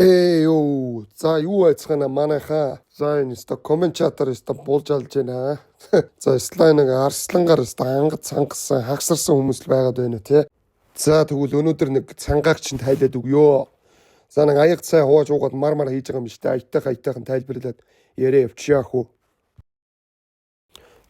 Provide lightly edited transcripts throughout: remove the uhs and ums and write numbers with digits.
Ёо. За юу айцгаана манайхаа. За энэ өстө комментатор өстө болж алж байна. За слайныг арслангаар өстө ангад цангасан хагсарсан хүмүүс л байгаад байна тий. За тэгвэл өнөөдөр нэг цангааг чинь тайлаад өгөө. За нэг аяг цай хувааж уугаад мар хийж байгаа юм шүү дээ. Аятайхан тайлбарлаад яриа явчихъя хүү.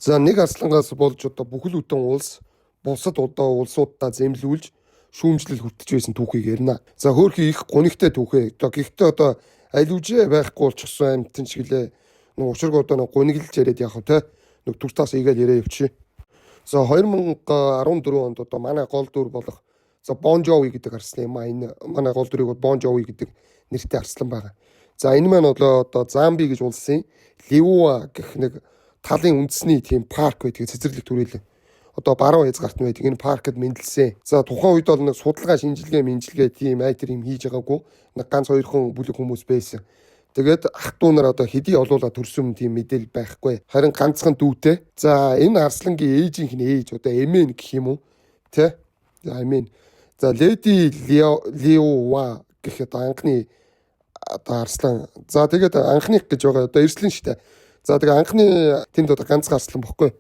За нэг арслангаас болж одоо бүхэл бүтэн улс бусад одоо улсуудаа зэмлүүлж шүүмжлэл хүртэж байсан түүхийг ярина. За хөөрхий их гунигтай түүхээ. Одоо гэхдээ одоо аль үжээ байхгүй болчихсон амтэн шиг лээ. Нэг учирг одоо нэг гуниглж яриад явах те. Нэг туртаас игээл яриа явчих. За 2014 онд одоо манай гол дүр болох за Бон Жови гэдэг арслан юм а. Энэ манай гол дүрийг Бон Жови гэдэг нэртэй арслан байгаа. За энэ маань одоо Замби гэж улсын Ливуа гэх нэг талын үндэсний тийм парк байдаг цэцэрлэг түрээлээ. Одоо баруун хязгаарт байдаг энэ паркд мэндэлсэн. За тухайн үед бол нэг судалгаа шинжилгээ тийм айтер юм хийж байгаагүй. Нэг ганц хоёрхан бүлэг хүмүүс байсан. Тэгээд ах トゥ нар одоо хэдий олуулаад төрсөн тийм мэдээл байхгүй. Харин ганцхан дүүтэй. За энэ арслангийн ээжийнх нь ээж одоо эмэн гэх юм уу? Тэ? За эмэн. За леди Лиуа гэх одоо анхны одоо арслан. За тэгээд анхных гэж байгаа одоо эрслэн штэ. За тэгээд анхны тэнд одоо ганцхан арслан бохгүй.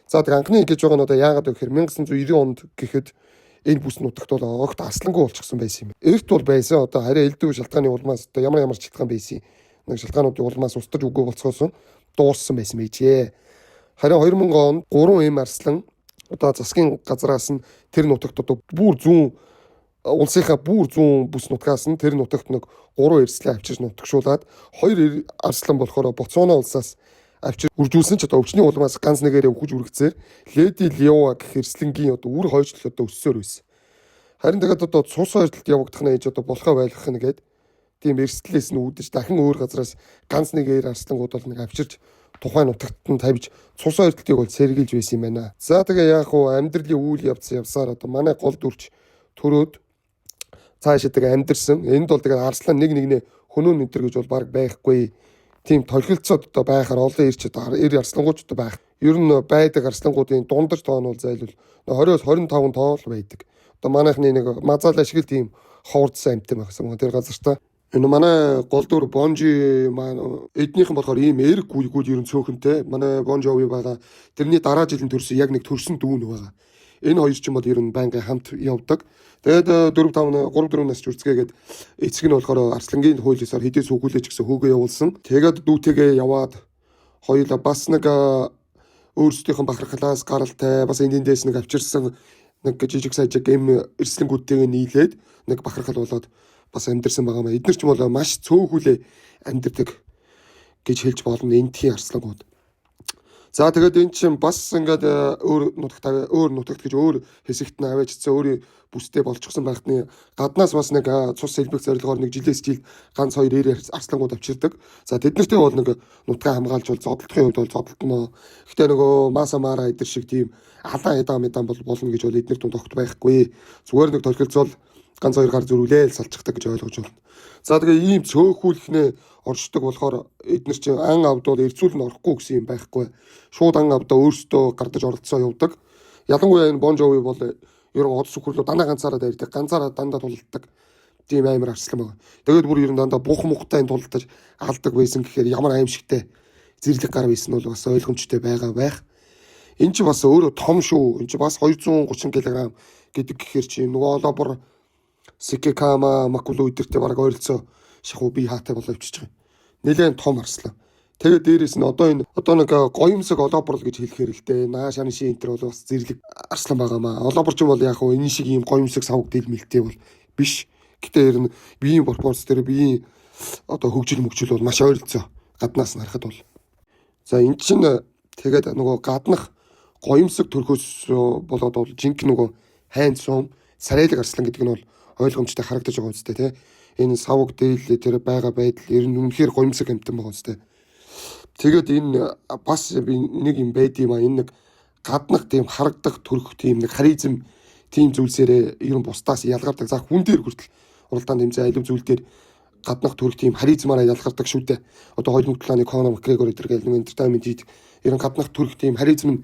За тэг анхны гэж байгаа нь одоо яагаад вэ гэхээр 1990 онд гэхэд энэ бүс нутагт бол огт арслангүй болчихсон байсан юм. Эрт бол байсан одоо харин элдв шалтгааны улмаас одоо ямар шалтгаан байсан. Нэг шалтгаануудын улмаас устж үгүй болцохоос дууссан байсан мэйжээ. Харин 2000 онд 3 эм арслан одоо засгийн газраас нь тэр нутагт одоо бүр зүүн улсынхаа бүр зүүн бүс нутгаас нь тэр нутагт нэг 3 эрслээ авчирч нутагшуулаад 2 арслан болохоор Боцвана улсаас авчир үржүүлсэн ч одоо өвчний улмаас ганц нэгээрээ өвхөж үргэцээр леди Лиуа гэх эрслэнгийн одоо үр хойшлол одоо өссөөр байсан. Харин тэгээд одоо цус хойшлолт явагдах нь ээж одоо болохоо байлгах нь гээд тийм эрсдлээс нь үүдэж дахин өөр газараас ганц нэгээр арслангууд бол нэг авчирч тухайн нутагт нь тавьж цус хойшлолтыг бол сэргийлж байсан юм байна. За тэгээ яг хуу амьдралын үйл явсаар одоо манай гол дүрч төрөөд цаашаа тэгээ амьдэрсэн. Энд бол тэгээ арслан нэг хөнөө нэтер гэж бол баг байхгүй. Тийм толгилцоод одоо байхаар олон ирч эр арслангууд байх. Ер нь байдаг арслангуудын дундаж тоо нь бол зайлвал 20-25 тоо л байдаг. Одоо манайхны нэг мазаал ашигл тийм ховордсан амтан байсан. Тэр газартаа энэ манай гол дүр Бонжи маань эднийхэн болохоор ийм эрг гүйгүүд ер нь цөөхөнтэй. Манай Бонжови байгаа. Тэрний дараа жилийн төрсөн яг нэг төрсөн дүүн байгаа. Энэ хоёр ч юм бол ер нь байнга хамт явдаг. Тэгээд 3-4 нас үрцгээгээд эцэг нь болохоор арслангийн хуулиасаар хэдий сүгүүлээч гэсэн хөөгөө явуулсан. Тэгээд дүүтэйгээ яваад хоёулаа бас нэг өөрсдийнхэн бахархлаас гаралтай бас эндээс нэг авчирсан нэг жижиг сажиг эм эрслэнгүүдтэйгээ нийлээд нэг бахархал болоод бас амьдэрсэн байгаа маа. Эдгээр ч юм бол маш цөөхүүлээ амьдэрдэг гэж хэлж болно энтхийн арслангууд. За тэгээд эн чинь бас ингээд өөр нутагт гэж өөр хэсэгт нь аваачсан өөрийн бүстэй болчихсон байхны гаднаас бас нэг цус сэлбэх зорилгоор нэг жилээс жил ганц хоёр эр арслангууд авчирдаг. За тэд нартэй бол нэг нутгаа хамгаалж бол зодтолтын хувьд бол зодтолтно. Гэхдээ нөгөө масамара эдэр шиг тийм алан эдам бол болно гэж бол эднэр тунд огт байхгүй. Зүгээр нэг толгилцол ганц хоёр гар зөрүүлээл салчихдаг гэж ойлгож байна. За тэгээ ийм цөөхүүлхнээ оршдог болохоор эдгээр чинь ан авдууд эрзүүлэн орохгүй гэсэн юм байхгүй. Шууд ан авдаа өөрсдөө гардаж оролцоо явдаг. Ялангуяа энэ Бон Жови бол ер нь од сүхрлөө дандаа ганцаараа дайрдаг. Ганцаараа дандаа тулалдаг. Тийм амар арслан байгаа. Тэгээд бүр ер нь дандаа бух мухтай тулалдаж алдаг байсан гэхээр ямар аимшигтай зэрлэг гар байсан бол бас ойлгомжтой байгаа байх. Энд чи бас өөрөө том шүү. Энд чи бас 230 кг гэдэг гэхээр чи нөгөө олобор Секекама Макулу өдөртэй бараг ойролцоо шахуу би хаатай болоо өвчиж байгаа. Нэлээд том арслан. Тэгээд дээрээс нь одоо нэг гоёмсог олообор л гэж хэлэхээр л дээ. Нааш аны шин энтер бол бас зэрлэг арслан байгаамаа. Олооборч бол яг хуу энэ шиг ийм гоёмсог савг дэлмэлтэй бол биш. Гэтэ ер нь биеийн пропорц дээр биеийн одоо хөгжил мөгжил бол маш ойролцоо гаднаас нь харахад бол. За эн чинь тэгээд нөгөө гаднах гоёмсог төрхөөс болоод бол жинхэнэ нөгөө хайн сум сарайлаг арслан гэдэг нь бол ойлгомжтой харагдаж байгаа үстэй тий. Энэ савг дээлээ тэр байгаа байдал ер нь үнэхээр гоёмсог амтан байгаа үстэй. Тэгээд энэ бас нэг юм байд юм а. Энэ нэг гаднах тийм харагдах төрх тийм нэг харизм тийм зүйлсээрээ ер нь бусдаас ялгардаг. За хүн дээр хүртэл уралдаан тэмцээн аливаа зүйл дээр гаднах төрх тийм харизмаараа ялгардаг шүү дээ. Одоо Холливуд планы Конор Макгрегор гэдэг нэг entertainment хийдэг. Ер нь гаднах төрх тийм харизм нь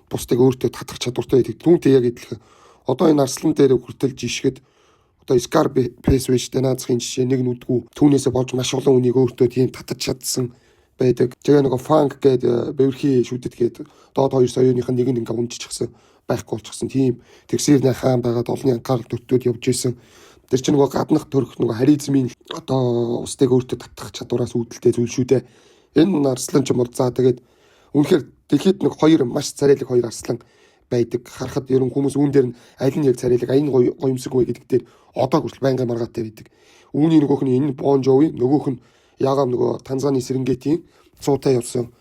бусдыг өөртөө татах чадвартай байдаг. Түүнтэй яг адилхан. Одоо энэ арслан дээр хүртэл жишгэд одоо Scarface биш тэ наацхийн жишээ нэг нүдгүй түүнээсээ болж маш олон үнийг өөртөө тийм татаж чадсан байдаг. Тэгээ нөгөө funk гэдэг Beverly шүдэд гээд доод хоёр соёоных нь нэг нь ингээ унжчихсан байхгүй болчихсон тийм тэгсэрний хаан байгаад олонний анхаарал төтөд явж исэн. Тэр чинь нөгөө гаднах төрх нөгөө харизмын одоо устдыг өөртөө татах чадвараас үүдэлтэй зүйл шүү дээ. Энэ арслан ч юм бол за тэгээд үнэхээр дэлхийд нэг хоёр маш царайлаг хоёр арслан байдаг. Харахад ерөн хүмүүс үүн дээр нь аль нь яг царайлаг, аль нь гоёмсог вэ гэдэг дээр одоо хүртэл байнгын маргаатай байдаг. Үүний нөгөөх нь энэ Bon Jovi, нөгөөх нь яагаад нөгөө Танзаны Серенгетийн цуутай явсан.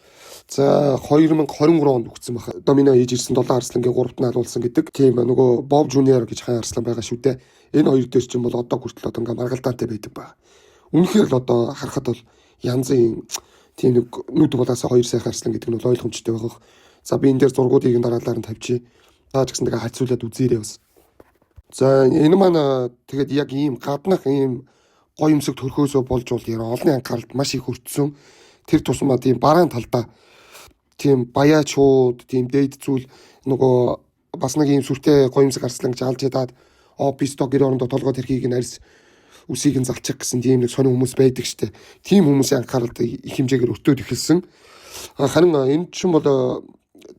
За 2023 онд өгсөн баха. Домино хийж ирсэн 7 арслангийн 3-т нь алуулсан гэдэг. Тийм нөгөө Bob Junior гэж хайн арслан байгаа шүү дээ. Энэ хоёр дээр чинь бол одоо хүртэл одоо ингээ маргалдаантай байдаг ба. Үнэхээр л одоо харахад бол янзын тийм нэг нүд болоосаа хоёр сайхан арслан гэдэг нь бол ойлгомжтой байгаа. За би энэ дээр зургуудыг дараалалаар нь тавьчих. Таа ч гэсэн тэгээ хацуулаад үзээрэй бас. За энэ маань тэгээд яг ийм гаднах ийм гоёмсог төрхөөсөө болж бол олонний анхааралд маш их өртсөн. Тэр тусмаа тийм бараан талдаа тийм баяачууд тийм дээд зүйл нөгөө бас нэг ийм сүртэй гоёмсог арслан гэж алж ядаад писто гэр орондоо толгойд тэрхийг нь арьс үсийг нь залчих гэсэн тийм нэг сонир хүмүүс байдаг штэ. Тийм хүмүүсийн анхааралд их хэмжээгээр өртөөд эхэлсэн. Харин энэ чинь бол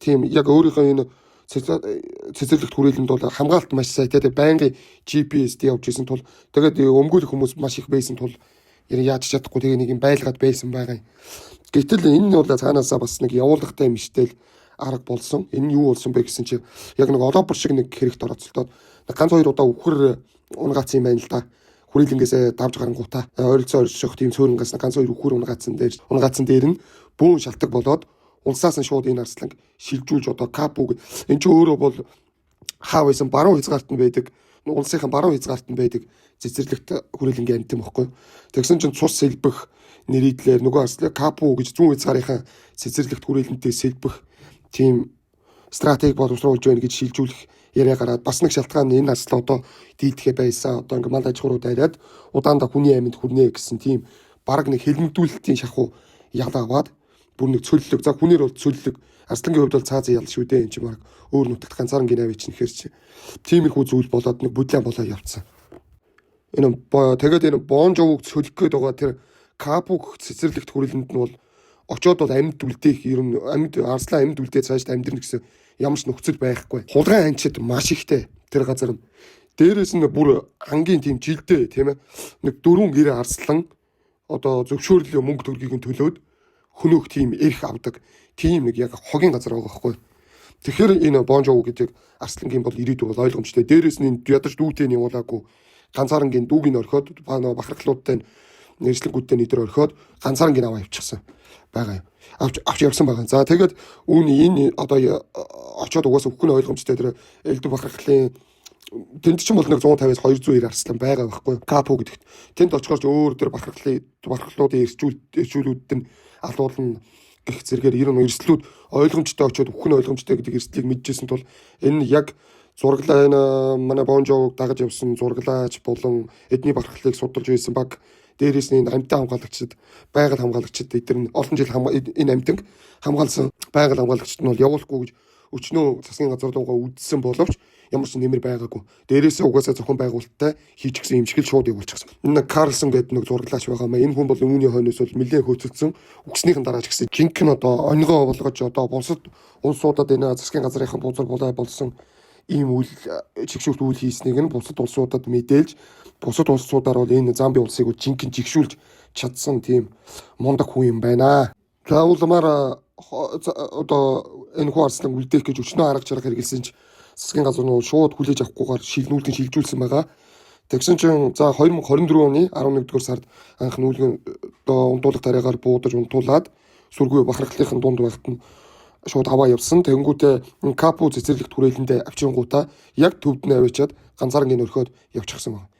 тийм яг өөрийнхөө энэ цэцэрлэгт хүрээлэнд бол хамгаалалт маш сайтай. Тэгээ байнгын GPS-д явж исэн тул тэгээд өмгөөлөх хүмүүс маш их байсан тул яаж чадахгүй тэгээ нэг юм байлгаад байсан байгаа юм. Гэтэл энэ нь бол цаанаасаа бас нэг явуулгатай миштэл арга болсон. Энэ нь юу болсон бэ гэсэн чинь яг нэг олообор шиг нэг хэрэгт орооцолдоод ганц хоёр удаа үхэр унгаацсан юм байна л да. Хүрээлэнгээс давж гарангуудаа ойролцоо орших тийм цөөрөнгөөс ганц хоёр үхэр унгаацсан дээр нь бөөн шалтгаан болоод улсаас нь шууд энэ арсланг шилжүүлж одоо капуг энэ ч өөрөө бол хаа байсан баруун хязгаарт нь байдаг. Улсынхан баруун хязгаарт нь байдаг цэцэрлэгт хүрээлэнгийн амт юм баггүй. Тэгсэн чинь цус сэлбэх нэрийдлэр нөгөө арслаг капу гэж зүүн хязгаарынхаа цэцэрлэгт хүрээлэнтэй сэлбэх тийм стратеги боловсруулж байна гэж шилжүүлэх яриа гараад бас нэг шалтгаан энэ арслаа одоо дийлдэхэ байсан. Одоо ингээ мал аж ахуйрууд арайад удаандаа хүний амьд хүрнэ гэсэн тийм баг нэг хэлмэгдүүлэлтийн шахуу ял аваад бүр нэг цөллөг. За хүнээр бол цөллөг. Арслангийн хувьд бол цаазын ял шүү дээ. Энэ чинь баг өөр нутагт ганцаараа гинэ авич нэхэр чи. Тиймэрхүү зүйл болоод нэг бүдлээн болоо явцсан. Тэгээд энэ Bon Jovi-г цөлөх гээд байгаа тэр капуг цэцэрлэгт хүрээлэнд нь бол очоод бол амьд үлдээх ер нь арслан амьд үлдээ цаашд амьдрна гэсэн ямар ч нөхцөл байхгүй. Хулгайн анчид маш ихтэй тэр газар нь. Дээрээс нь бүр ангийн тийм жилдээ тийм ээ нэг 4 гэрээ арслан одоо зөвшөөрлийн мөнгө төгрөгийг нь төлөөд хөнөөх тийм эрх авдаг тийм нэг яг хогийн газар байгаа байхгүй. Тэгэхээр энэ Bon Jovi гэдэг арслангийн бол ирээдүй бол ойлгомжтой. Дээрээс нь ядаж дүүтэй явуулаагүй ганцаарангийн дүүг нь орхиод бахархлуудтай нэрслэгүүдтэй нэтер орхиод ганцаарангийн аваа авчихсан байгаа юм. Авч явсан байгаа. За тэгээд энэ одоо очоод угаасаа өгөх нь ойлгомжтой тэр элдв бахархлын тэнд чинь бол нэг 150-аас 290 арслан байгаа байхгүй. Капо гэдэгт. Тэнд очихоор ч өөр тэр бахархлуудын эрсчүүлүүд нь алуулна гэх зэрэгээр ер нь эрслүүд ойлгомжтой очоод өгөх нь ойлгомжтой гэдэг эрслийг мэдчихсэн тул энэ яг зураглаа энэ манай Bon Jovi-г дагаж явсан зураглаач болон эдний бахархлыг судалж байсан баг дээрээс нь амьтан хамгаалагчид байгаль хамгаалагчид эдгээр нь олон жил энэ амьтанг хамгаалсан байгаль хамгаалагчид нь бол явуулахгүй гэж өчнөө засгийн газар руугаа үдсэн боловч ямар ч нэмэр байгаагүй. Дээрээсээ угаасаа зохион байгуулалттай хийчихсэн юм шиг л шууд явуулчихсан. Энэ Карлсон гэдэг нэг зураглаач байгаа маа. Энэ хүн бол үүний хойноос бол нэлээд хөөцөлдсөн. Үгснийхэн дараа ч гэсэн жинхэнэ одоо өнгөө болгож одоо бусад улсуудад энэ засгийн газрынхан бузар булаа болсон ийм үйл чигшүүлт үйл хийснийг нь бусад улсуудад мэдээлж бусад улсуудаар бол энэ Замби улсыг жинхэнэ жигшүүлж чадсан тийм мундаг хүн юм байна. Заавалмаар одоо энэ хүн арслан үлдээх гэж өчнөө арга чарга хэрэгэлсэн ч засгийн газар нь шууд хүлээж авахгүйгээр шилнүүлэн шилжүүлсэн байгаа. Тэгсэн чинь за 2024 оны 11-р сард анх нүүлгэн одоо ундуулах тариагаар буудаж унтуулад сүргүй бахархлынхын дунд байхад нь шууд аваа явсан. Тэнгүүтээ капу цэцэрлэгт хүрээлэндээ авчингуудаа яг төвд нь авчиад ганцаарнгийн өрхөд явчихсан байна.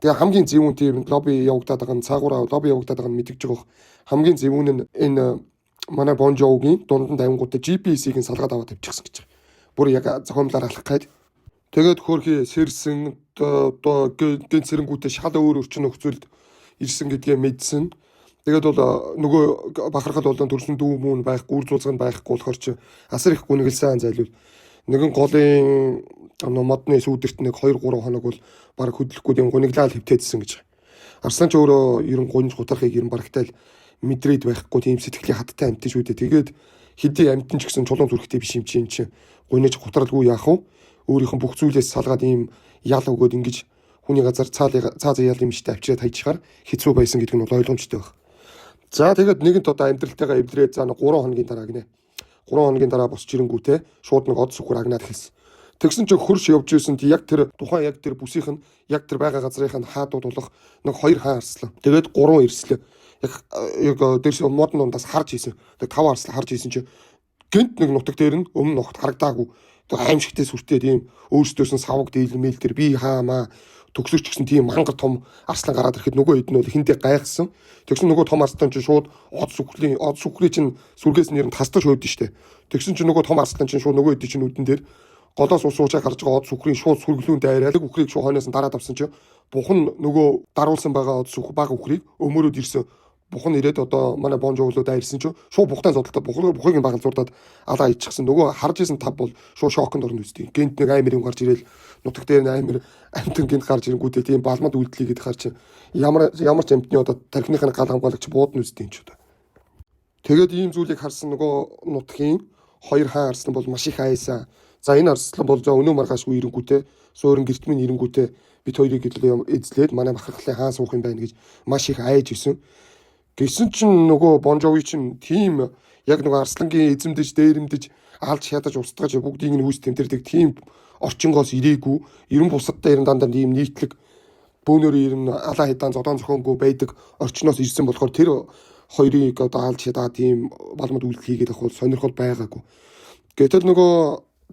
Тэгээ хамгийн зөвүүн тийм лобби явагдаад байгаа нь цаагаараа лобби явагдаад байгаа нь мэдгэж байгаа. Хамгийн зөвүүн нь энэ манай Bon Jovi-гийн дунданд авингуудаа GPS-ийг нь салгаад аваад тавьчихсан гэж байна. Бүр яг зохиомлоор алах гээд тэгээд хөөрхий сэрсэн одоо гэн цэрэнгүүтээ шал өөр өрчин нөхцөлд ирсэн гэдгээ мэдсэн. Тэгээд бол нөгөө бахархал болон төрсөн дүү мөн байхгүй үр зузаг нь байхгүй болохоор чи асар их гүнгэлсэн зайлвал нэгэн голын модны сүүдэрт нэг 2 3 хоног бол баг хөдлөхгүй тийм гуниглал хөвтөөдсөн гэж. Арслан ч өөрөө ер нь гунж гутархыг ер нь барагтай л мэдрээд байхгүй тийм сэтгэлийн хаттай амтэн шүү дээ. Тэгээд хэдий амтэн ч гэсэн чулуун зүрхтэй биш юм чинь гуниж гутаралгүй яах вэ? Өөрийнх нь бүх зүйлээс салгаад ийм ял өгөөд ингэж хүний газар цаа ял юм шигтэй авчираад хайчихаар хэцүү байсан гэдэг нь бол ойлгомжтой байна. За тэгээд нэгэнт одоо амьдралтайгаа эвдрээд за 3 хоногийн дараа гинэ. 3 хоногийн дараа босч ирэнгүүтээ шууд нэг од сүхүр агнаад хэлсэн. Тэгсэн чинь хөрш явж ирсэнд яг тэр тухайн яг тэр бүсийнх нь яг тэр байгаа газрынх нь хаадууд болох нэг 2 хаан арслан. Тэгээд 3 ирслээ. Яг дээрс модон дундаас харж ийсэн. Тэг 5 арслан харж ийсэн чинь гэнт нэг нутаг дээр нь өмнө ногт харагдаагүй. Тэг аимшигтэй сүртэй тийм өөрсдөөс нь савг дийлмэл тэр би хаамаа төгсөрч гисэн тийм мангар том арслан гараад ирэхэд нөгөө хэд нь бол хинтээ гайхсан. Тэгсэн нөгөө том арслан чинь шууд од сүхрийн чинь сүргээс нь ер нь тастаж хөөдөн штэ. Тэгсэн чинь нөгөө том арслан чинь шууд нөгөө хэд чинь үдэн дээр голоос ус уучаа гарч байгаа од сүхрийн шууд сүргэлүүн дайраад үхрийг шууд хойноос нь дараад авсан чинь бухан нөгөө даруулсан байгаа од сүх бага үхрийг өмөрөөд ирсэн. Бухан ирээд одоо манай бонжоглоо дайрсан чинь шууд бухтаа зодтолтой бухыг нь багал зурдаад алаа иччихсэн. Нөгөө харж исэн тав бол шууд шоконд орно үстэй. Гэнт нэг аймэр юм гарч ирэл нутаг дээр нь аймэр амтэн гэнт гарч ирэнгүүтээ тийм балмад үйлдэлийгээд хар чинь ямар ч амтны одоо тархиныхын гал хамгаалагч буудна үстэй юм ч одоо. Тэгээд ийм зүйлийг харсан нөгөө нутгийн 2 хаан арслан бол маш их айсан. За энэ арслан бол өнөө маргаашгүй ирэнгүүтээ суурин гэрт минь ирэнгүүтээ бид хоёрыг эзлээд манай бахархлын хаан суух юм байна гэж маш их айж исэн. Гэсэн чинь нөгөө Бонжови чинь тийм яг нөгөө арслангийн эзэмдэж дээрэмдэж алж шатаж устгаж бүгдийг нь үүс тэмдэрдэг тийм орчингоос ирээгүй. Ерөн бусадтай ерэн дандаа тийм нийтлэг бөөнөрөө ерэн алаа хедаан зодон зохионгүй байдаг орчноос ирсэн болохоор тэр хоёрыг одоо алж шатаа тийм балмад үйлдэл хийгээд авах бол сонирхол байгаагүй. Гэтэл нөгөө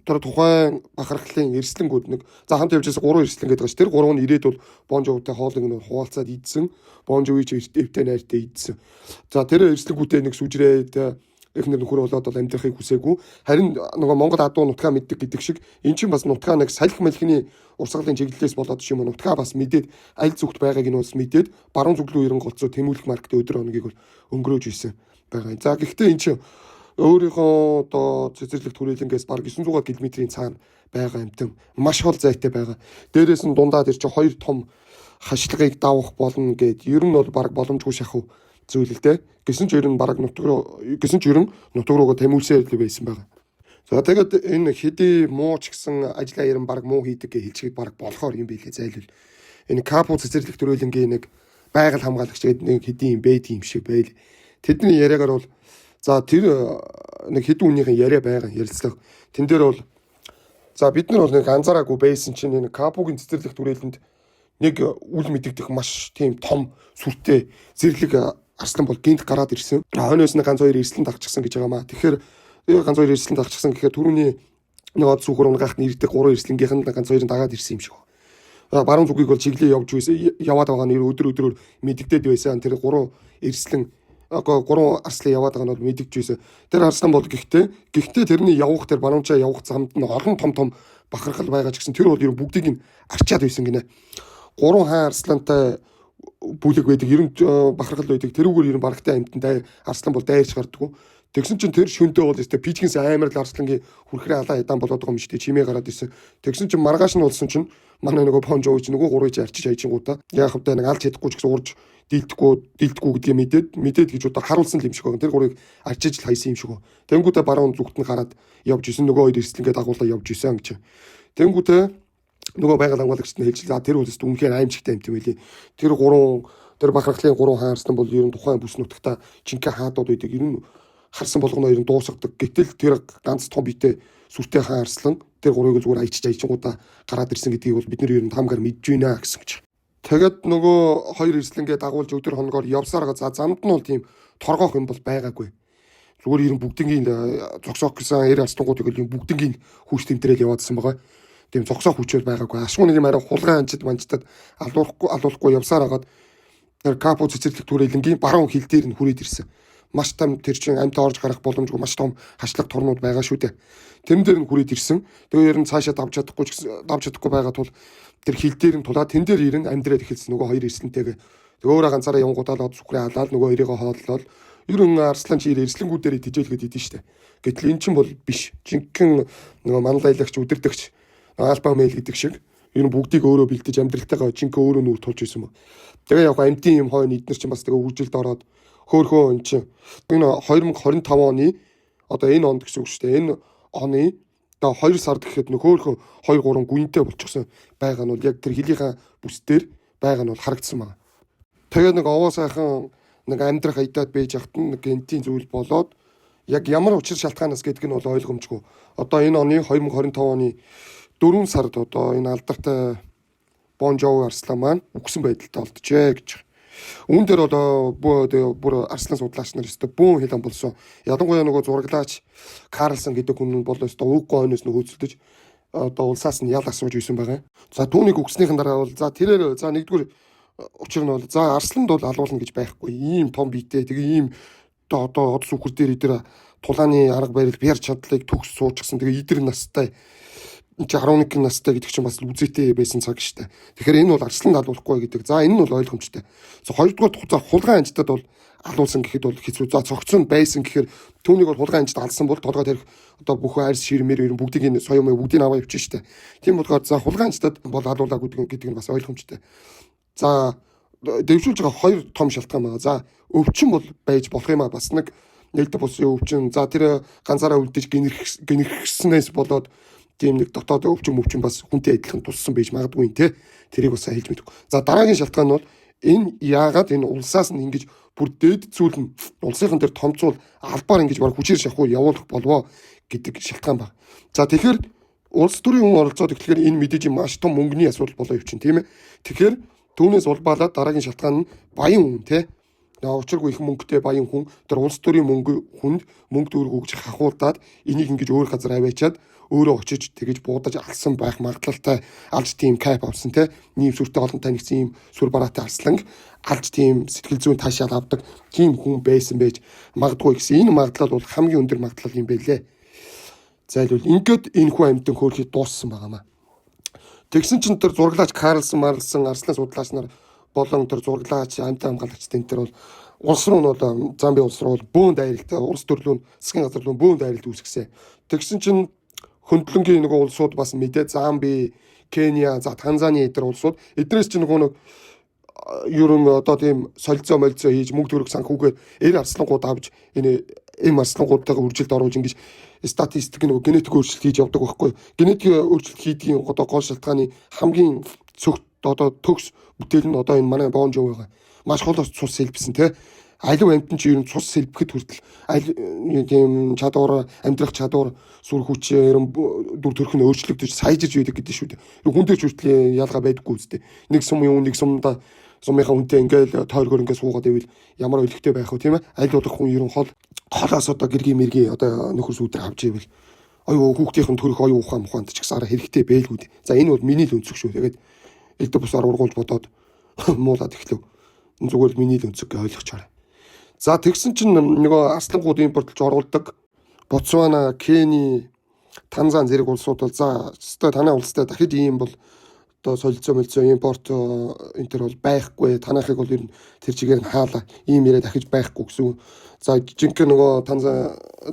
тэр тухайн бахархлын эрслэнгүүд нэг за хамт явж байсан 3 эрслэн гэдэг байгаа ш. Тэр 3 нь ирээд бол Бонжовтой хоолыг нь хуваалцаад идсэн. Бонжови ч эвтэй найртай идсэн. За тэр эрслэнгүүтээ нэг сүжрээд эхнэр нөхөр болоод бол амьдрахыг хүсээгүй. Харин нөгөө Монгол адуу нутгаа мэддэг гэдэг шиг эн чинь бас нутгаа нэг салхи малхины урсгалын чиглэлээс болоод ч юм уу нутгаа бас мэдээд аль зүгт байгааг нь бас мэдээд баруун зүг рүү ерөн голцоо тэмүүлэх маркет өдөр хоногийг бол өнгөрөөж исэн байгаа. За гэхдээ эн чинь өөрийнхөө одоо цэцэрлэгт хүрээлэнгээс баг 900 км-ийн цаана байгаа амтэн маш хол зайтай байгаа. Дээрээс нь дундаа тэр чинь 2 том хашлагыг давах болно гэд ер нь бол баг боломжгүй шахав зүйл л дээ. Гэсэн ч ер нь баг нутаг руугаа тэмүүлсээр л байсан байгаа. За тэгээд энэ хэдий муу ч гэсэн ажлаа яран баг муу хийдэг гэж хэлчихэд баг болохоор юм билээ зайлвал. Энэ капу цэцэрлэгт хүрээлэнгийн нэг байгаль хамгаалагч гэдэг нэг хэдий юм байд юм шиг байл. Тэдний яриагаар бол за тэр нэг хэдэн үнийхэн яриа байгаа ярилцлага. Тэн дээр бол за бид нар бол нэг анзаараагүй байсан чинь энэ капугийн цэцэрлэгт хүрээлэнд нэг үл мэдэгдэх маш тийм том сүртэй зэрлэг арслан бол гинт гараад ирсэн. Хойноос нь ганц 2 эрслэн дагчихсан гэж байгаа маа. Тэгэхээр ганц 2 эрслэн дагчихсан гэхээр түрүүний нэг од сүхөр унгахт нэрдэг 3 эрслэнгийнх нь ганц 2-ын дагаад ирсэн юм шиг байна. Баруун зүгийг бол чиглээ явж яваад байгаа нь өдөр мэдэгдээд байсан. Тэр 3 эрслэн 3 арслан яваад байгаа нь бол мэдэгдэж байсан. Тэр арслан бол гэхдээ тэрний явах тэр баруунчаа явах замд нь олон том бахархал байгаа ч гэсэн тэр бол ер нь бүгдийг нь арчаад байсан гинэ. 3 хаан арслантай бүлэг байдаг. Ер нь бахархал байдаг. Тэрүүгээр ер нь барагтай амттай арслан бол дайрч гардггүй. Тэгсэн чинь тэр шөнтөө бол өстой пижгэнс амар л арслангийн хүрхрээ алаа эдаан болоод байгаа юм шүү дээ. Чимээ гараад ирсэн. Тэгсэн чинь маргааш нь болсон чинь манай нөгөө Бонжоуч нөгөө 3-ыг арчиж хайчингуудаа яах вэ нэг алж чадахгүй ч гэсэн урж дийлдэхгүй гэдгийг мэдээд гэж одоо харуулсан юм шиг байна. Тэр 3-ыг арчиж л хайсан юм шиг байна. Тэнгүүтээ баруун зүгт нь гараад явж исэн нөгөө 2 эрсдлэнгээ дагуулаа явж исэн гэж. Тэнгүүтээ нөгөө байгаль хамгаалагчд нь хэлж за тэр бол үнэхээр аимшигтай юм тийм байлээ. Тэр бахархлын 3 хаан арслан бол ер нь тухайн бүс нутагта жинхэнэ хаадууд байдаг. Ер нь харсан болгоно ер нь дуусгадаг. Гэтэл тэр ганц том биетэй сүртэй хаан арслан тэр 3-ыг зүгээр айчингуудаа гараад ирсэн гэдгийг бол бид нэр ер нь хамгаар мэдж байна гэсэн гэж. Тэгээд нөгөө 2 эрслэнгээ дагуулж өдөр хоногоор явсаар за замд нь бол тийм торгоох юм бол байгаагүй. Зүгээр ер нь бүгднийг зогсоох гэсэн эр арслангуудыг л бүгднийг хүүш тэмдрэл яваадсан байгаа. Тийм зогсоох хүчээр байгаагүй. Ашгүй нэг юм арай хулгай манчтад алуулахгүй явсаар хагаад тэр капу цэцэрлэгт хүрээлэнгийн баруун хил дээр нь хүрээд ирсэн. Маш том тэр чин амт орж гарах боломжгүй маш том хашлаг торнууд байгаа шүү дээ. Тэрэн дээр нь хүрээд ирсэн. Тэгээ ер нь цаашаа давж чадахгүй байгаа тул тэр хил дээр нь тулаад тэн дээр ирэн амьдраад эхэлсэн нөгөө 2 эрслэнтэйгээ. Тэгээ өөрөө ганцаараа явгуудаа л сүхрээ халаад нөгөө хоёрыгоо хооллол ер нь арслан чи эрслэнгүүдээр тижээлгээд идэв штэ. Гэтэл эн чин бол биш. Жинхэнэ нөгөө манлайлагч үдирдэгч Альфа мейл гэдэг шиг ер нь бүгдийг өөрөө бэлдэж амьдралтайгаа жинхэнэ өөрөө нүүр тулж исэн мө. Тэгээ яг амтын юм хойно эднэр чинь бас тэгээ үржилд ороод хөөхөө эн чинь энэ 2025 оны одоо энэ онд гэсэн үг шүү дээ. Энэ оны одоо 2 сард гэхэд нөхөөхөө 2 3 гүнтэй болчихсон байгаа нь бол яг тэр хилийнхаа бүсдэр байгаа нь бол харагдсан байна. Тэгээ нэг овоо сайхан нэг амьдрах айдаад байж хат нэг гентийн зүйл болоод яг ямар учир шалтгаанаас гэдэг нь бол ойлгомжгүй. Одоо энэ оны 2025 оны 4 сард одоо энэ алдартай Бон Жови Арслан маань үгсэн байдалтай олджээ гэж. Үүн дээр одоо бүр Арслан судлаач нар өстө бөөн хэл ам болсон. Ялангуяа нөгөө зураглаач Карлсон гэдэг хүн бол өстө үггүй хойноос нь хөөцөлдөж одоо улсаас нь ял асууж исэн байгаа. За түүнийг үгснийхэн дараа бол за тэрээр за нэгдүгээр учир нь бол за Арсланд бол алуулна гэж байхгүй. Ийм том биетэй тэгээ ийм одоо од сүхэр дээр идэр тулааны арга барил бяр чадлыг төгс суучсан. Тэгээ идэр настай 11 настай гэдэг чинь бас үзээтэй байсан цаг шүү дээ. Тэгэхээр энэ бол Арсланд алуулахгүй гэдэг. За энэ нь бол ойлгомжтой. За хоёрдугаар хугацаа хулгайн анжтад бол алуулсан гэхэд бол хэцүү. За цогцсон байсан гэхээр түүнийг бол хулгайн анжтад алсан бол толгой тарих одоо бүх арьс ширмээр ер нь бүгдийг энэ соём бүгдийг аваа явчих шүү дээ. Тийм болохоор за хулгайн анжтад бол алуулаагүй гэдэг нь бас ойлгомжтой. За дэвшүүлж байгаа хоёр том шалтгаан байгаа. За өвчин бол байж болох юм а бас нэг нэгдэх бусын өвчин. За тэр ганцаараа үлдэж гэнэрхснээс болоод тийм нэг дотоод өвчин бас хүнтэй адилхан туссан байж магадгүй те. Тэрийг бас хэлж мэдв. За дараагийн шалтгаан нь бол энэ яагаад энэ улсаас нь ингэж бүр дээд зүйл нь улсынхан дээр томцуул албаар ингэж баг хүчээр шахуу явуулах болвоо гэдэг шалтгаан баг. За тэгэхээр улс төрийн хүн оролцоод тэгэхээр энэ мэдээж маш том мөнгөний асуудал болоо явчин тийм ээ. Тэгэхээр түүнээс улбаалаад дараагийн шалтгаан нь баян хүн те. Учиргүй их мөнгөтэй баян хүн тэр улс төрийн хүнд мөнгө төгрөг өгж хахуулдаад энийг ингэж өөр газар аваачаад өөрөө очиж тэгэж буудаж алсан байх магадлалтай алж тийм кап авсан те нийгэм сүртэй олонтой нэгсэн юм сүр бараатай арслан алж тийм сэтгэл зүйн таашаал авдаг тийм хүн байсан байж магадгүй гэсэн энэ магадлал бол хамгийн өндөр магадлал юм байлээ. Зайлвал ингээд энэ хүн амьтан хөөрхий дууссан байгаамаа. Тэгсэн чинь тэр зураглаач Карлсон Арслан судлаач нар болон тэр зураглаач амьтан хамгаалагчдын тэр бол улс руу нь бол Замби улс руу бөөн дайралтай улс төрлөө засгийн газар руу бөөн дайралт үүсгэсэн. Тэгсэн чинь хөндлөнгийн нөгөө улсууд бас мэдээ Замби, Кения, за Танзани эдгээр улсууд эднээс чинь нөгөө нэг ер нь одоо тийм солилцоо молцоо хийж мөнгө төгрөг санхүүгээр эр арслангууд авч энэ арслангуудтайгаа үржилд оруулж ингэж статистик нөгөө генетик өөрчлөлт хийж явдаг байхгүй. Генетик өөрчлөлт хийдгийн одоо гол шалтгааны хамгийн цогт одоо төгс бүтээл нь одоо энэ манай Бон Жови байгаа. Маш холоос цус сэлбсэн те. Алив амьтан чи ер нь цус сэлбэхэд хүртэл тийм чадвар амьдрах чадвар сүр хүч дүр төрх нь өөрчлөгдөж саяжирж байдаг гэдэг шүү дээ. Хүн дээр ч хүртэл ялгаа байдаггүй үстэй. Нэг сум юм нэг сумдаа сумынхаа үнтэй ингээл тойргоор ингээд суугаад байвал ямар өлегтэй байх вэ тийм ээ? Аль болох хүн ер нь холоос одоо гэргийн мэргийн одоо нөхөр сүудэр авч ивэл оюу хүүхдийн төрөх оюу ухаанд ч гэсэн арай хэрэгтэй байлгүй дээ. За энэ бол миний л өнцөг шүү. Тэгээд элдв бусаар ургуулж бодоод муулаад эхлэв. Зүгээр миний л өнцөг гэж ойлгочаарай. За тэгсэн чинь нөгөө арслангууд импортлж оруулдаг Ботсвана, Кени, Танзан зэрэг улсууд бол за өстой танай улстай дахид ийм бол одоо солилцоо импорт энэ төр бол байхгүй. Танайхыг бол ер нь тэр чигээр нь хаалаа. Ийм яриа дахиж байхгүй гэсэн. За жинхэнэ нөгөө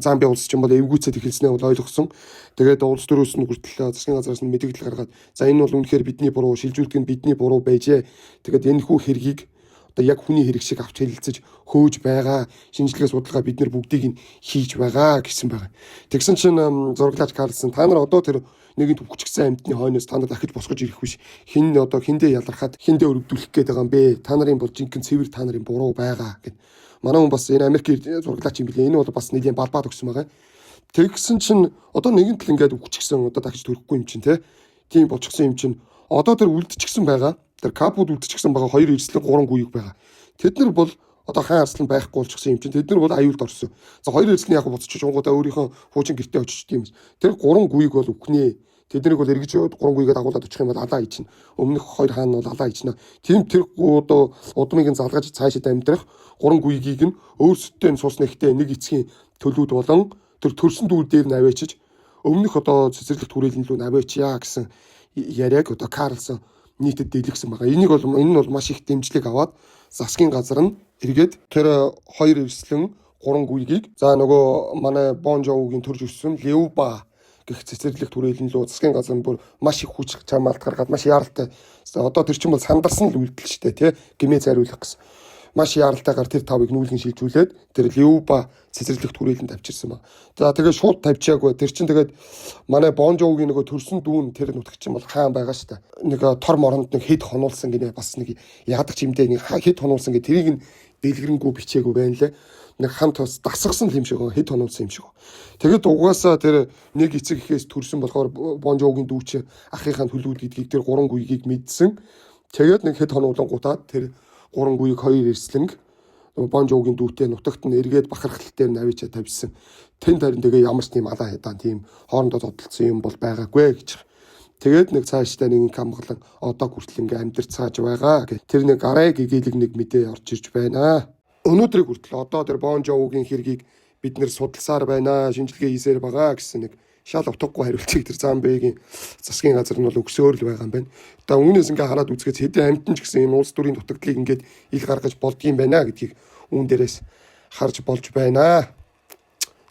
Замби улс ч юм бол эвгүйцэд эхэлснээ бол ойлгосон. Тэгээд улс төрөөс нь хүртэл засгийн газраас нь мэдээлэл гаргаад за энэ бол үнэхээр бидний буруу, шилжүүлдэг нь бидний буруу байжээ. Тэгээд энэ хүү хэргийг одоо яг хүний хэрэг шиг авч хэлэлцэж хөөж байгаа шинжилгээ судалгаа бид нар бүгдийг нь хийж байгаа гэсэн байгаа. Тэгсэн чинь зураглаач Карлсон та нар одоо тэр нэгэн төвчгсэн амьтны хойноос та нар дахиж босгож ирэх биш. Хин одоо хиндэ ялархаад хиндэ өрөвдүүлэх гээд байгаа юм бэ? Та нарын бол жинхэнэ цэвэр та нарын буруу байгаа гэд. Манай хүн бас энэ Америкийн зураглаач юм билээ. Энэ бол бас нэлийн балбаад өгсөн байгаа. Тэгсэн чинь одоо нэгэн тал ингээд үхчихсэн одоо дахиж төрөхгүй юм чинь тийм болчихсон юм чинь одоо тэр үлдчихсэн байгаа. Тэр капууд үлдчихсэн байгаа 2 эрсдлэн 3 гүйг байгаа. Тэд нар бол одоо хаан арслан байхгүй болчихсон юм чинь тэд нар бол аюулд орсон. За 2 эрсдлэн яг буцчих шунгуудаа өөрийнхөө хуучин гэртээ очиж тийм. Тэр 3 гүйг бол үхнээ. Тэднийг бол эргэж 3 гүйгээ дагуулад очих юм бол алаа ичнэ. Өмнөх 2 хаан бол алаа ичнэ. Тийм тэр одоо удмыг нь залгаж цаашид амьдрах 3 гүйгийг нь өөрсдөө цус нэгтэй нэг эцгийн төлөвд болон тэр төрсөн дүүр дээр нь аваачиж өмнөх одоо цэцэрлэгт хүрээлэн лүү аваачаа гэсэн яриаг одоо Карлсон нийтэд дэлгэсэн байгаа. Энэ нь бол маш их дэмжлэг аваад засгийн газар нь эргээд тэр 2 эрслэн 3 гүйгийг за нөгөө манай Бон Жовигийн төрж өссөн Леуба гэх цэцэрлэг түрээлэн лөө засгийн газар бүр маш их хүч чамаалт гаргаад маш яаралтай. Одоо тэр чинь бол сандарсан л үйлдэл шүү дээ, тий. Гэмээ зариулах гэсэн. Маш яаралтайгаар тэр тавыг нүүлгэн шилжүүлээд тэр Леуба цэцэрлэгт хүрээлэн тавьчихсан ба. За тэгээд шууд тавьчаагүй. Тэр чинь тэгээд манай Бонжоугийн нөгөө төрсөн дүүн тэр нутагч чинь бол хаан байгаа шүү дээ. Нэг тор моронд нэг хэд хонуулсан гинэ бас нэг яадаг чимдээ нэг хэд хонуулсан гэ тэрийг нь дэлгэрэнгүй бичээгүй байна лээ. Нэг хамт бас дасгасан юм шиг хэд хонуулсан юм шиг. Тэгээд угаасаа тэр нэг эцэг ихээс төрсөн болохоор Бонжоугийн дүүч ахыхаа төлөвлөлт гэдгийг тэр 3 гүйгийг мэдсэн. Тэгээд нэг хэд хонуулангуудаад тэр 3 гүйг 2 эрслэнг Бонжоугийн дүүтэй нутагт нь эргээд бахархал дээр навичаа тавьсан. Тэн тарин тэгээ ямар ч тийм алаа хедаан тийм хоорондоо зодтолцсон юм бол байгаагүй гэж. Тэгээд нэг цаашдаа нэг хамглан одоо хүртэл ингээ амьдрц цааж байгаа гэх. Тэр нэг арай гэгээлэг нэг мэдээ орж ирж байна. Өнөөдрийг хүртэл одоо тэр Бонжоугийн хэргийг бид нэр судалсаар байна, шинжилгээ хийсээр байгаа гэсэн нэг шал утгагүй хариултыг тэр Замбигийн засгийн газар нь бол өгсөөр л байгаа юм байна. Одоо үүнээс ингээ хараад үзэхэд хэдийн амтан ч гэсэн энэ улс төрийн дутагдлыг ингээд ил гаргаж болдгийм байна гэдгийг үүн дээрээс харж болж байна.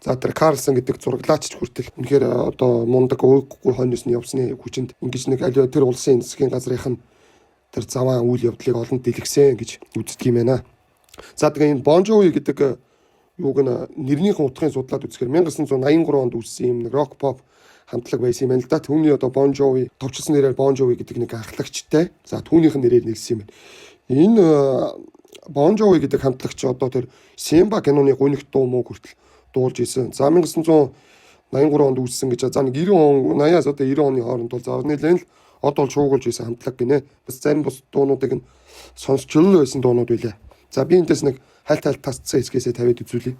За тэр Карлсон гэдэг зураглаач хүртэл үнэхээр одоо мундаг өөхгүй хойноос нь явсны хүчинд ингэж нэг аливаа тэр улсын засгийн газрынх нь тэр заваан үйл явдлыг олон дэлгэсэн гэж үздэг юм байна. За тэгээ энэ Бонжоуи гэдэг юуг нь нэрнийхэн утгын судлаад үзэхээр 1983 онд үүссэн юм нэг рок поп хамтлаг байсан юм байна л да. Түүний одоо Бонжоуи товчсон нэрээр Бонжоуи гэдэг нэг анхлагчтай. За түүнийхэн нэрээр нэрлсэн юм байна. Энэ Бонжоуи гэдэг хамтлагч одоо тэр Симба киноны гунигт дуу муу хүртэл дуулж исэн. За 1983 онд үүссэн гэж. За нэг 90 он 80-аас одоо 90 оны хооронд бол заавал нэлээд л одоо шуугуулж исэн хамтлаг гинэ. Бас зарим бус дуунуудыг нь сонсч л байсан дуунууд байлаа. За би энэс нэг хальт тасцсан хэсгээсээ тавиад үзүүлье.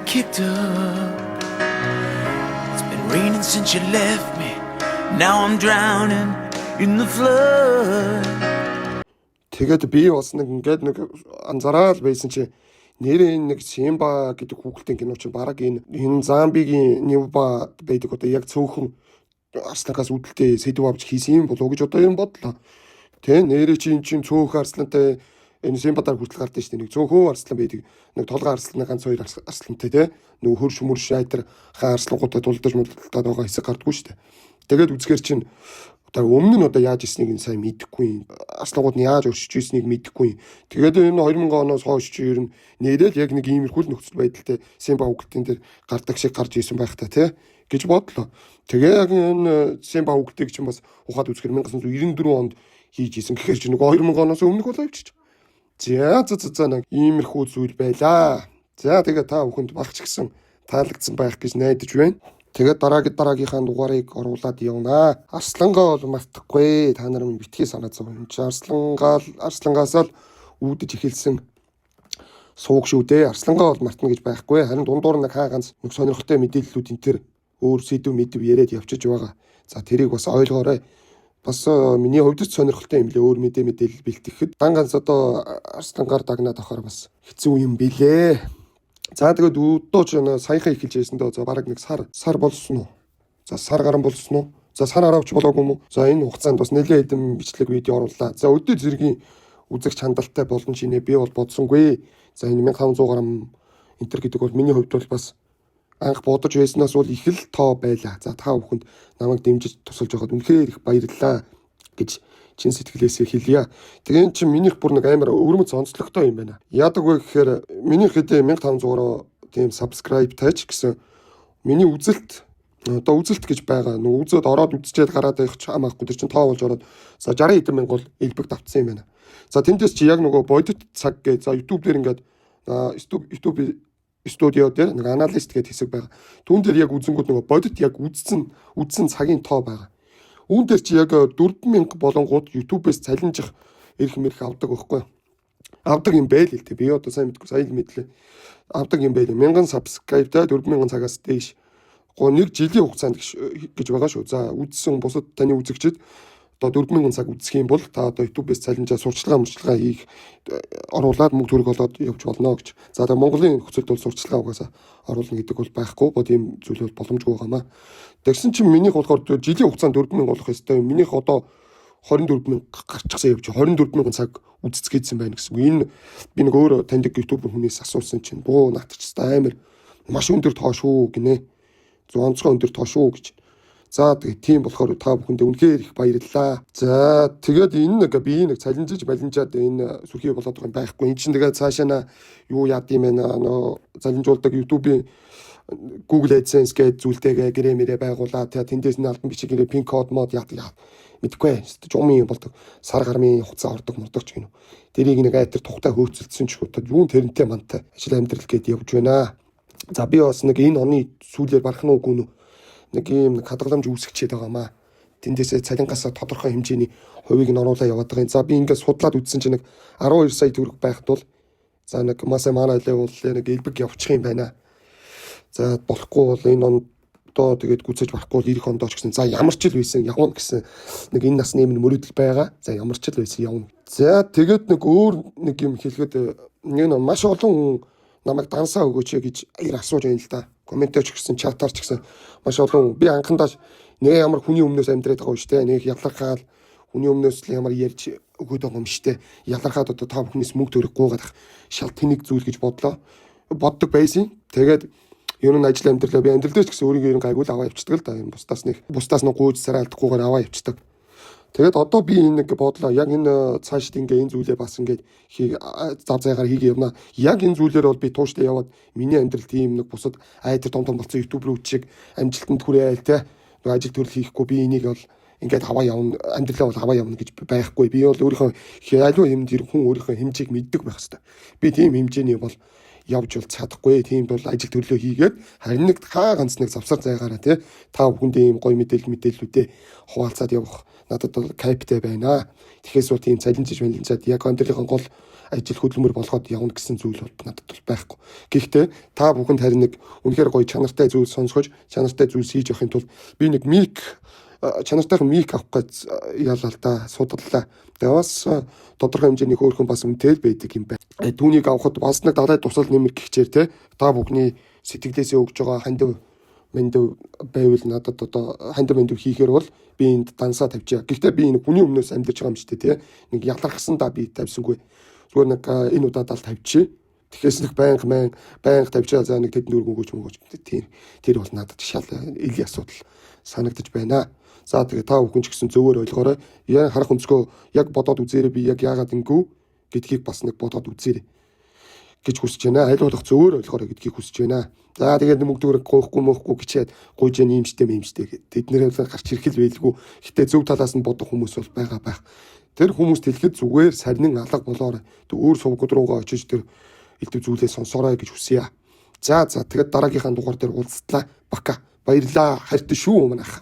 Kicked up. It's been raining since you left me. Now I'm drowning in the flood. Тэгээд би бас нэг ингээд нэг анзаараад байсан чи нэрээ нэг Симба гэдэг хүүхэлдэйн кино чинь бараг энэ Замбигийн Ньюба байдаг одоо яг цөөхөн арслангаас үүдэлтэй сэдв авч хийсэн юм болов гэж одоо юм бодлоо. Тэ нэрээ чинь цөөхөн арслантай энэ Симбадар хүртэл гардаг шүү дээ. Нэг цөөхөн арслан байдаг. Нэг толгой арслан ганц хоёр арслантай те. Нэг хөрш мөрш шайтар хаан арслангуудад тулдаж мулталтаад байгаа хэсэг гардггүй шүү дээ. Тэгээд үзгээр чинь одоо өмнө нь одоо яаж ийснийг нь сайн мэдэхгүй. Арслангууд нь яаж өршиж ийснийг мэдэхгүй. Тэгээд энэ 2000 оноос хойш чи ер нь нэрэл яг нэг иймэрхүү нөхцөл байдалтай Симба хүүхэлтэн дээр гардаг шиг гарч ийсэн байх та тий гэж бодлоо. Тэгээ яг энэ Симба хүүхэлтийг чинь бас ухаад үзэхээр 1994 онд хийж ийсэн гэхээр чи нэг 2000 оноос өмнөх болоо явчих. За нэг иймэрхүү зүйл байлаа. За тэгээ та бүхэнд багч гисэн таалагдсан байх гэж найдаж байна. Тэгээд дараагийнхаа дугаарыг оруулаад явнаа. Арслангаа бол мартахгүй. Та нар минь битгий санаа зов. Энд чи арслангаас л үүдэж эхэлсэн сууг шүү дээ. Арслангаа бол мартна гэж байхгүй. Харин дундуур нэг хаа ганц нэг сонирхолтой мэдээллүүд энэ төр өөр сэдв мэдв яриад явчихж байгаа. За тэрийг бас ойлгоорой. Бас миний хувьд ч сонирхолтой юм лээ. Өөр мэдээлэл бэлтгэхэд дан ганц одоо арслангаар дагнаад авахар бас хэцүү юм билээ. За тэгээд өдөө ч саяхан эхэлж байсан дөө. За бараг нэг сар болсон уу? За сар гарan болсон уу? За сар аравч болоогүй юм уу? За энэ хугацаанд бас нэлээд хэдэн бичлэг видео орууллаа. За өдөө зэргийн үзэгч хандалтай болон чинээ би бол бодсонгүй. За энэ 1500 грамм энтер гэдэг бол миний хувьд бол бас анх бодож байснаас бол их л тоо байлаа. За та бүхэнд намайг дэмжиж тусалж байгаад үнэхээр их баярлалаа гэж чин сэтгэлээсээ хэлье. Тэгээд чинь минийх бүр нэг амар өвөрмөц онцлогтой юм байна. Яадаг вэ гэхээр минийх хэдэ 1500 тийм subscribe тааж гэсэн миний үзэлт одоо үзэлт гэж байгаа. Нүг үзээд ороод үзчихэд гараад байх ч хамаахгүй тэр чинь тоо болж ороод за 60 хэдэн мянга бол элбэг давтсан юм байна. За тэндээс чи яг нөгөө бодит цаг гээ за YouTube дээр ингээд YouTube студио дээр нэг аналист гэдэг хэсэг байгаа. Түүн дээр яг үзэнгүүд нөгөө бодит яг үзсэн цагийн тоо байгаа. Үүн дээр чи яг 4000 болонгууд YouTube-ээс цалинжих эрх мэрх авдаг байхгүй. Авдаг юм байл л дээ. Би одоо сайн мэдгүй сая л мэдлээ. Авдаг юм байл. 1000 subscribe-тай 4000 цагаас дээш. Нэг жилийн хугацаанд гэж байгаа шүү. За үзсэн бусад таны үзэгчид одоо 4000 цаг үзэх юм бол та одоо YouTube-ээс цалинжаа сурчлагаа хийх оруулаад мөнгө төгрөг олоод явж болно гэж. За одоо Монголын нөхцөлд бол сурчлагаа угаасаа оруулна гэдэг бол байхгүй. Бод ийм зүйл бол боломжгүй байгаамаа. Тэгсэн чинь минийх болохоор жилийн хугацаанд 4000 болох ёстой. Минийх одоо 24,000 гарчихсан явж 24,000 цаг үзэцгээдсэн байна гэсэн. Энэ би нэг өөр таньдаг YouTube хүнээс асуусан чинь бөө наадч амар маш өндөр тоо шүү гинэ. Онцгой өндөр тоо шүү гэж. За тэгээ тийм болохоор та бүхэндээ үнэхээр их баярлалаа. За тэгээд энэ нэг би нэг цалинжиж балинжаад энэ сүрхий болоод байгаа юм байхгүй. Энд чинь тэгээд цаашаа юу яад юм бэ нөө цалинжуулдаг YouTube-ийн Google AdSense гэдэг зүйлтэйгээ гэрэмэрэ байгуулаад тэндээс нь албан бичиг гэрээ пин код мод яад мэдгүй. Жумын болдог сар гармын хуцаа ордог мордог ч гинөө. Тэрийг нэг айтер тухтай хөөцөлдсөн ч удаа юун тэрнтэй мантай ажил амьдрал гээд явж байна. За би бас нэг энэ оны сүүлээр барах нь үгүй нүү. Нэг юм хадгаламж үүсгэчихэд байгаамаа. Тэндээсээ цалингаас тодорхой хэмжээний хувийг нь оруулаад яваад байгаа юм. За би ингээд судлаад үзсэн чинь нэг 12 сая төгрөг байхад бол за нэг масаа манай левел нэг элбэг явуучих юм байна. За болохгүй бол энэ ондоо тэгээд гүцэж барахгүй бол ирэх ондоо ч гэсэн за ямар ч л байсан явна гэсэн нэг энэ насны юм мөрөдөл байгаа. За ямар ч л байсан явна. За тэгээд нэг өөр нэг юм хэлэхэд нэг маш олон намайг дансаа өгөөч гэж аяр асууж байна л да. Комментээр ч гэсэн чатаар ч гэсэн маш олон би анхандаа нэг ямар хүний өмнөөс амьдраад байгаа юм штэ. Нэг ялархаал хүний өмнөөс л ямар ярьж өгöd байгаа юм штэ. Ялархаад одоо та бүхнээс мөнгө төрөх гуугаад шал тэнэг зүйл гэж боддог байсан. Тэгээд ер нь ажил амьдралаа би амьдрал дээр ч гэсэн өөрийгөө ер нь гайгүй л аваа явчихдаг л да. Бусдаас нэг гүйж сараалдахгүйгээр аваа явчихдаг. Тэгээд одоо би энэ нэг бодлоо яг энэ цаашд ингээ энэ зүйлээ бас ингээд зав зайгаар хийгээ явна. Яг энэ зүйлээр бол би тууштай яваад миний амьдрал тийм нэг бусад айдэр том болсон YouTube руу чиг амжилтанд хүрээл те. Нэг ажил төрөл хийхгүй би энийг бол ингээд аваа явна амьдралаа бол аваа явна гэж байхгүй. Би бол өөрийнхөө аливаа юмд хүн өөрийнхөө хэмжээг мэддэг байх хэрэгтэй. Би тийм хэмжээний бол явж бол чадахгүй. Тиймд бол ажил төрлөө хийгээд харин нэг ганц нэг завсар зайгаараа те та бүхэндээ ийм гоё мэдээллүүдээ хуваалцаад явах надад бол кайптэй байна. Тэгэхээс бол тийм цалинжиж байлинчаад яг амьдралын гол ажил хөдөлмөр болгоод явна гэсэн зүйл бол надад бол байхгүй. Гэхдээ та бүхэнд харин нэг үнэхээр гоё чанартай зүйл сонсгож, чанартай зүйл хийж явахын тулд би нэг чанартай мик авах гэж ялаа л да судаллаа. Тэгээ бас тодорхой хэмжээний хөөрхөн бас үнэтэй байдаг юм байна. Түүнийг авахд бас нэг дараад тусал нэмэр гихчээр те та бүхний сэтгэлээсээ өгж байгаа хандив байвал надад одоо хандив хийхээр бол би энд дансаа тавьчихъя. Гэхдээ би энэ хүний өмнөөс амьдарч байгаа юм шүү дээ те. Нэг ялархсан да би тавьсангүй. Зүгээр нэг энэ удаадаа л тавьчих. Тэгэхээс нэг байнга тавьчаа за нэг тэдэн дөрөв өгөөч тэр бол надад шал элийн асуудал санагдаж байна. За тэгээ та бүхэн ч гэсэн зөвөр ойлгоорой. Яг харах өнцгөө яг бодоод үзээрэй би яг яагаад ингэв гэдгийг бас нэг бодоод үзээрэй гэж хүсэж байна. Аль болох зөвөр ойлгоорой гэдгийг хүсэж байна. За тэгээд мөнгө төгрөг гоохгүй гэчээд гуйж яа нэмжтэй тэд нэр гарч ирэх л байлгүй. Гэтэ зөв талаас нь бодох хүмүүс бол байгаа байх. Тэр хүмүүст хэлэхэд зүгээр сарнин алга болоорой. Тэг өөр сувгууд руугаа очиж тэр илтгэв зүйлээ сонсоорой гэж хүсье. За тэгээд дараагийнхаа дугаар дээр уулзтлаа. Бака. Баярлаа. Хайртай шүү манайх.